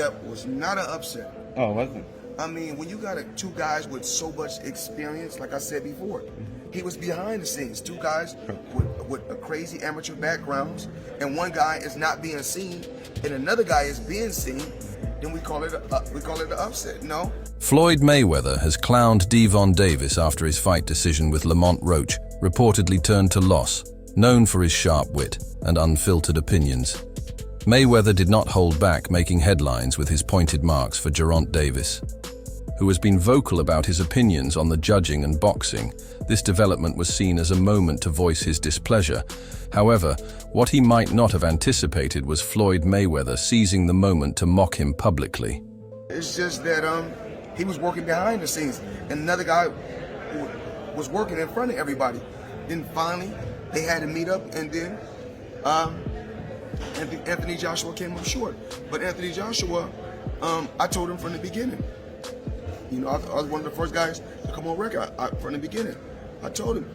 that was not an upset. Oh, it wasn't? I mean, when you got two guys with so much experience, like I said before, he was behind the scenes. Two guys with a crazy amateur backgrounds, and one guy is not being seen, and another guy is being seen. Then we call it an upset. No. Floyd Mayweather has clowned Gervonta Davis after his fight decision with Lamont Roach reportedly turned to loss, known for his sharp wit and unfiltered opinions. Mayweather did not hold back making headlines with his pointed marks for Gervonta Davis, who has been vocal about his opinions on the judging and boxing. This development was seen as a moment to voice his displeasure. However, what he might not have anticipated was Floyd Mayweather seizing the moment to mock him publicly. It's just that he was working behind the scenes, and another guy was working in front of everybody. Then finally, they had to meet up, and then Anthony Joshua came up short. But Anthony Joshua, I told him from the beginning. You know, I was one of the first guys to come on record from the beginning. I told him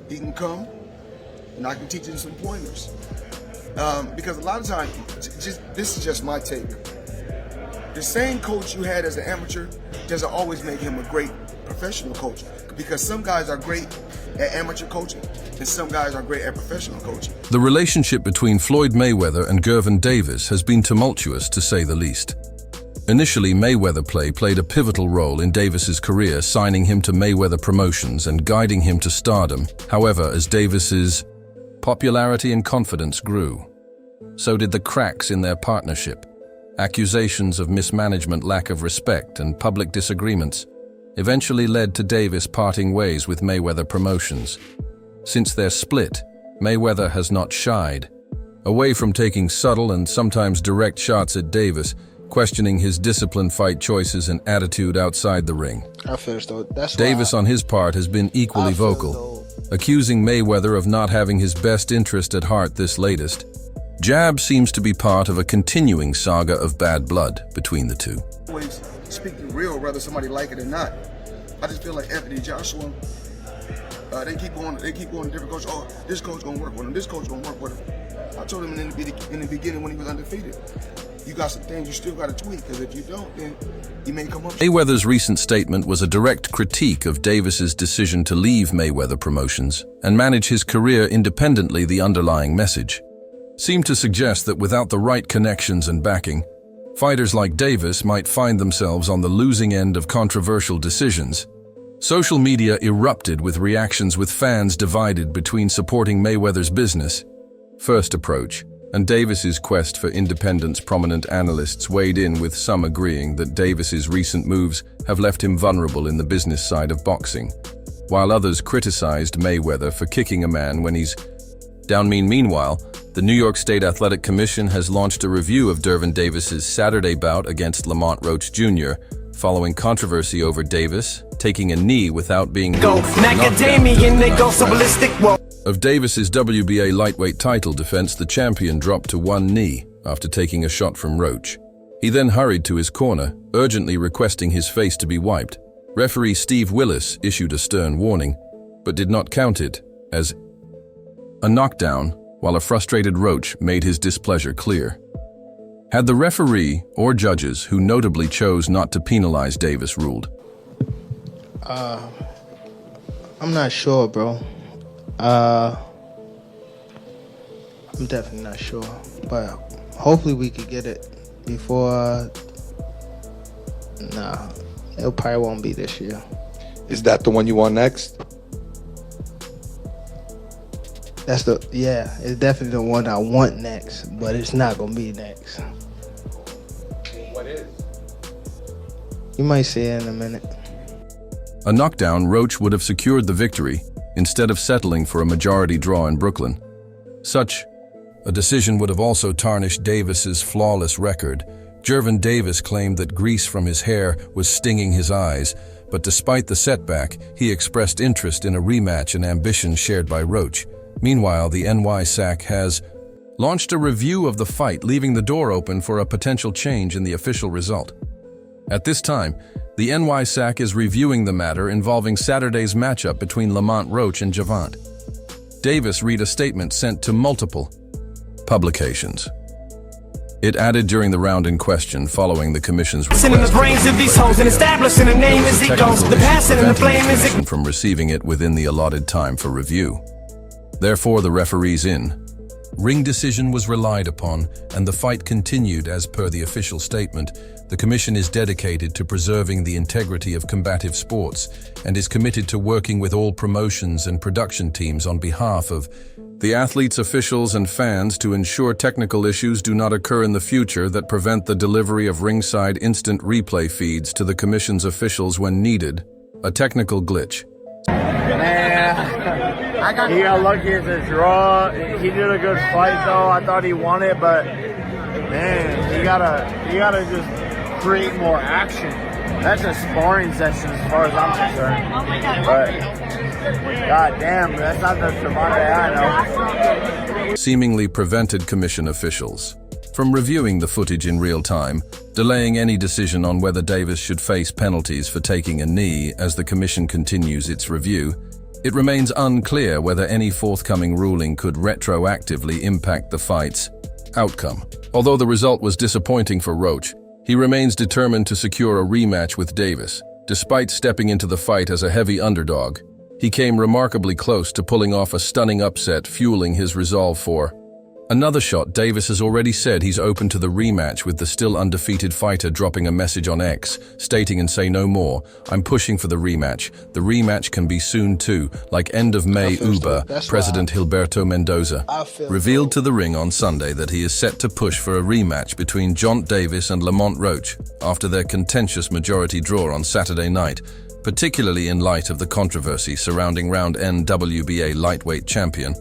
he can come, and I can teach him some pointers. Because a lot of times, this is just my take. The same coach you had as an amateur doesn't always make him a great professional coach. Because some guys are great at amateur coaching, and some guys are great at professional coaching. The relationship between Floyd Mayweather and Gervonta Davis has been tumultuous, to say the least. Initially, Mayweather played a pivotal role in Davis's career, signing him to Mayweather Promotions and guiding him to stardom. However, as Davis's popularity and confidence grew, so did the cracks in their partnership. Accusations of mismanagement, lack of respect, and public disagreements eventually led to Davis parting ways with Mayweather Promotions. Since their split, Mayweather has not shied away from taking subtle and sometimes direct shots at Davis, questioning his disciplined fight choices and attitude outside the ring. Davis, on his part, has been equally vocal, accusing Mayweather of not having his best interest at heart. This latest jab seems to be part of a continuing saga of bad blood between the two. Always speak the real, whether somebody like it or not. I just feel like Anthony Joshua, they keep going to different coaches. Oh, this coach gonna work with him. This coach gonna work with him. I told him in the beginning when he was undefeated, you got some things you still got to tweak, because if you don't, then you may come up. Mayweather's recent statement was a direct critique of Davis's decision to leave Mayweather Promotions and manage his career independently. The underlying message seemed to suggest that without the right connections and backing, fighters like Davis might find themselves on the losing end of controversial decisions. Social media erupted with reactions, with fans divided between supporting Mayweather's business first approach and Davis's quest for independence. Prominent analysts weighed in, with some agreeing that Davis's recent moves have left him vulnerable in the business side of boxing, while others criticized Mayweather for kicking a man when he's down. Meanwhile, the New York State Athletic Commission has launched a review of Gervonta Davis's Saturday bout against Lamont Roach Jr., following controversy over Davis taking a knee without being ruled for of Davis's WBA lightweight title defense. The champion dropped to one knee after taking a shot from Roach. He then hurried to his corner, urgently requesting his face to be wiped. Referee Steve Willis issued a stern warning, but did not count it as a knockdown, while a frustrated Roach made his displeasure clear. Had the referee or judges, who notably chose not to penalize Davis, ruled? I'm not sure, bro. I'm definitely not sure, but hopefully we could get it before. Nah, it probably won't be this year. Is that the one you want next? It's definitely the one I want next, but it's not gonna be next. What is? You might see it in a minute. A knockdown, Roach would have secured the victory instead of settling for a majority draw in Brooklyn. Such a decision would have also tarnished Davis's flawless record. Gervonta Davis claimed that grease from his hair was stinging his eyes, but despite the setback, he expressed interest in a rematch, an ambition shared by Roach. Meanwhile, the NYSAC has launched a review of the fight, leaving the door open for a potential change in the official result. At this time, the NYSAC is reviewing the matter involving Saturday's matchup between Lamont Roach and Gervonta Davis. Read a statement sent to multiple publications. It added during the round in question following the commission's request. In the brains of these hoes and establishing a name as it goes. The passion and the flame is it. From receiving it within the allotted time for review. Therefore, the referee's in. Ring decision was relied upon, and the fight continued as per the official statement. The commission is dedicated to preserving the integrity of combative sports and is committed to working with all promotions and production teams on behalf of the athletes, officials, and fans to ensure technical issues do not occur in the future that prevent the delivery of ringside instant replay feeds to the commission's officials when needed. A technical glitch. Man, he got lucky as a draw. He did a good fight though. I thought he won it, but man, you gotta just create more action. That's a sparring session as far as I'm concerned. But god damn, that's not the Gervonta I know. Seemingly prevented commission officials from reviewing the footage in real time, delaying any decision on whether Davis should face penalties for taking a knee as the commission continues its review. It remains unclear whether any forthcoming ruling could retroactively impact the fight's outcome. Although the result was disappointing for Roach, he remains determined to secure a rematch with Davis. Despite stepping into the fight as a heavy underdog, he came remarkably close to pulling off a stunning upset, fueling his resolve for another shot. Davis has already said he's open to the rematch, with the still undefeated fighter dropping a message on X, stating and say no more, I'm pushing for the rematch. The rematch can be soon too, like end of May. Uber, President Gilberto Mendoza, revealed to the Ring on Sunday that he is set to push for a rematch between Gervonta Davis and Lamont Roach after their contentious majority draw on Saturday night, particularly in light of the controversy surrounding round N WBA lightweight champion.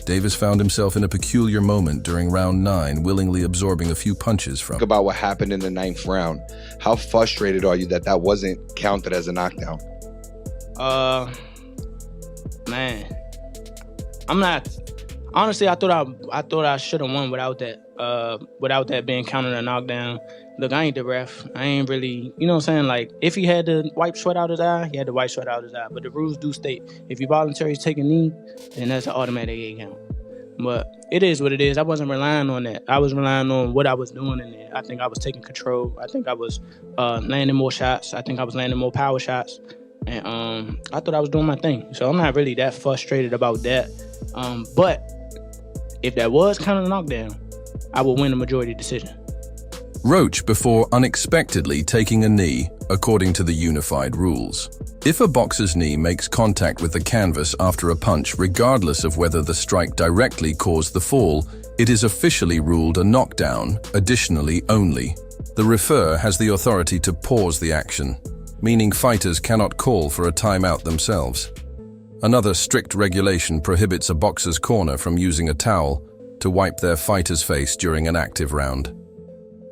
Davis found himself in a peculiar moment during round 9, willingly absorbing a few punches from. Think about what happened in the 9th round. How frustrated are you that that wasn't counted as a knockdown? Man, I'm not. Honestly, I thought I should have won without that being counted a knockdown. Look, I ain't the ref. I ain't really, you know what I'm saying? Like, if he had to wipe sweat out his eye, he had to wipe sweat out his eye. But the rules do state, if you voluntarily take a knee, then that's an automatic 8 count. But it is what it is. I wasn't relying on that. I was relying on what I was doing in there. I think I was taking control. I think I was landing more shots. I think I was landing more power shots. And I thought I was doing my thing. So I'm not really that frustrated about that. But if that was kind of a knockdown, I would win the majority decision. Roach before unexpectedly taking a knee, according to the unified rules. If a boxer's knee makes contact with the canvas after a punch, regardless of whether the strike directly caused the fall, it is officially ruled a knockdown. Additionally, only the referee has the authority to pause the action, meaning fighters cannot call for a timeout themselves. Another strict regulation prohibits a boxer's corner from using a towel to wipe their fighter's face during an active round.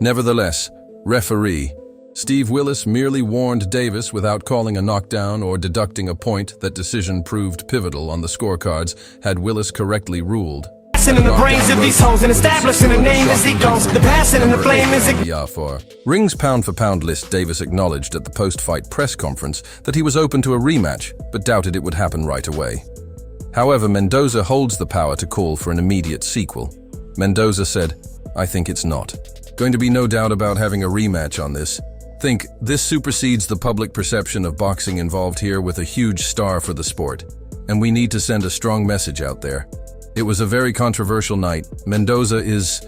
Nevertheless, referee Steve Willis merely warned Davis without calling a knockdown or deducting a point. That decision proved pivotal on the scorecards had Willis correctly ruled. In the brains of these hoes and establishing a name as it goes. The passion and the flame is it. For Ring's pound-for-pound list, Davis acknowledged at the post-fight press conference that he was open to a rematch, but doubted it would happen right away. However, Mendoza holds the power to call for an immediate sequel. Mendoza said, I think it's not going to be no doubt about having a rematch on this. Think this supersedes the public perception of boxing involved here with a huge star for the sport, and we need to send a strong message out there. It was a very controversial night. Mendoza is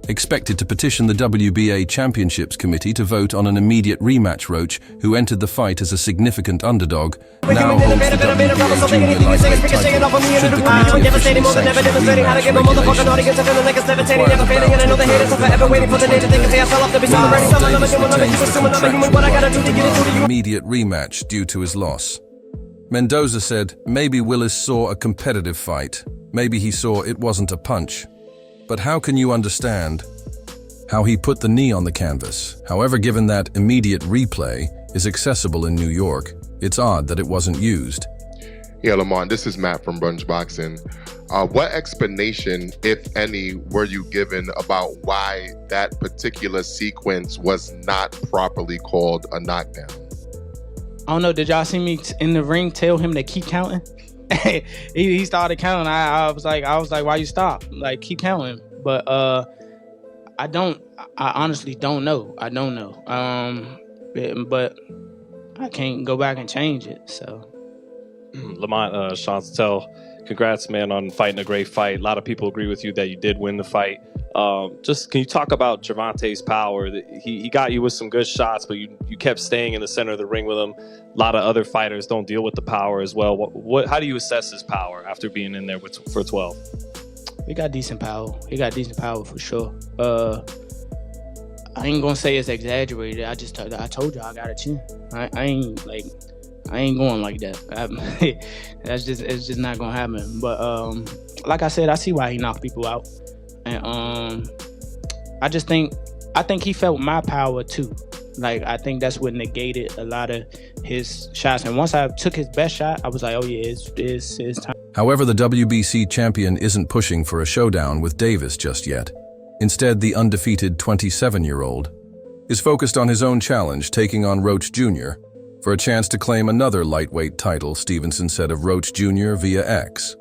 expected to petition the WBA Championships Committee to vote on an immediate rematch. Roach, who entered the fight as a significant underdog, now holds the WBA junior lightweight title. Should the committee officially sanction the rematch regulations, immediate rematch due to his loss. Mendoza said, maybe Willis saw a competitive fight. Maybe he saw it wasn't a punch. But how can you understand how he put the knee on the canvas? However, given that immediate replay is accessible in New York, it's odd that it wasn't used. Yeah, Lamont, this is Matt from Brunch Boxing. What explanation, if any, were you given about why that particular sequence was not properly called a knockdown? I don't know, did y'all see me in the ring tell him to keep counting? he started counting. I was like, why you stop? Like, keep counting. But I don't I honestly don't know. I don't know. But I can't go back and change it. So, Lamont, Chantel, congrats, man, on fighting a great fight. A lot of people agree with you that you did win the fight. Just can you talk about Gervonta's power? He got you with some good shots, but you kept staying in the center of the ring with him. A lot of other fighters don't deal with the power as well. How do you assess his power after being in there for 12? he got decent power. He got decent power for sure. I ain't gonna say it's exaggerated. I told you I got a chin. I ain't going like that. It's just not gonna happen. But like I said, I see why he knocked people out, and I think he felt my power too. Like, I think that's what negated a lot of his shots. And once I took his best shot, I was like, oh yeah, it's time. However, the WBC champion isn't pushing for a showdown with Davis just yet. Instead, the undefeated 27-year-old is focused on his own challenge, taking on Roach Jr. for a chance to claim another lightweight title, Stevenson said of Roach Jr. via X.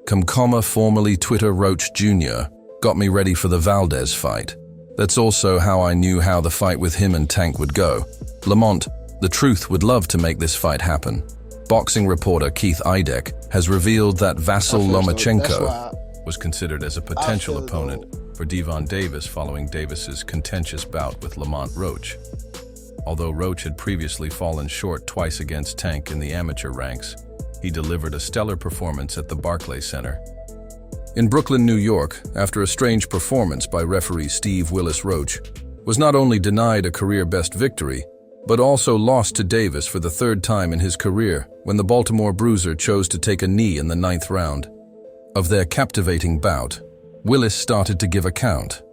Comcoma, formerly Twitter Roach Jr., got me ready for the Valdez fight. That's also how I knew how the fight with him and Tank would go. Lamont, the truth would love to make this fight happen. Boxing reporter Keith Idek has revealed that Vasyl Lomachenko was considered as a potential opponent for Gervonta Davis following Davis's contentious bout with Lamont Roach. Although Roach had previously fallen short twice against Tank in the amateur ranks, he delivered a stellar performance at the Barclays Center. In Brooklyn, New York, after a strange performance by referee Steve Willis, Roach was not only denied a career-best victory, but also lost to Davis for the third time in his career when the Baltimore Bruiser chose to take a knee in the 9th round. Of their captivating bout, Willis started to give a count.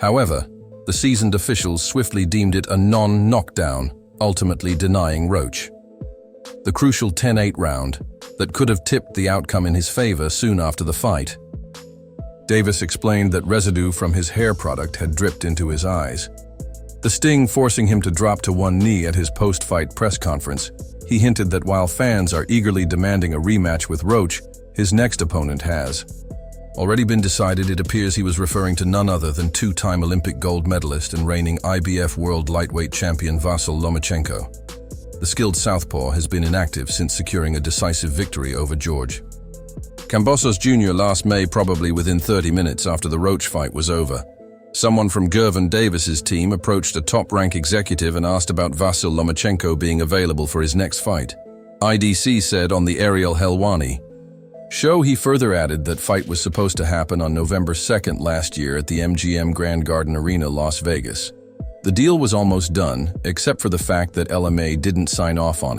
However, the seasoned officials swiftly deemed it a non-knockdown, ultimately denying Roach. The crucial 10-8 round that could have tipped the outcome in his favor soon after the fight. Davis explained that residue from his hair product had dripped into his eyes. The sting forcing him to drop to one knee at his post-fight press conference, he hinted that while fans are eagerly demanding a rematch with Roach, his next opponent has already been decided. It appears he was referring to none other than two-time Olympic gold medalist and reigning IBF World Lightweight Champion Vasyl Lomachenko. The skilled southpaw has been inactive since securing a decisive victory over George Kambosos Jr. last May, probably within 30 minutes after the Roach fight was over. Someone from Gervonta Davis's team approached a top-rank executive and asked about Vasyl Lomachenko being available for his next fight. IDC said on the Ariel Helwani show. He further added that fight was supposed to happen on November 2nd last year at the MGM Grand Garden Arena, Las Vegas. The deal was almost done, except for the fact that LMA didn't sign off on it.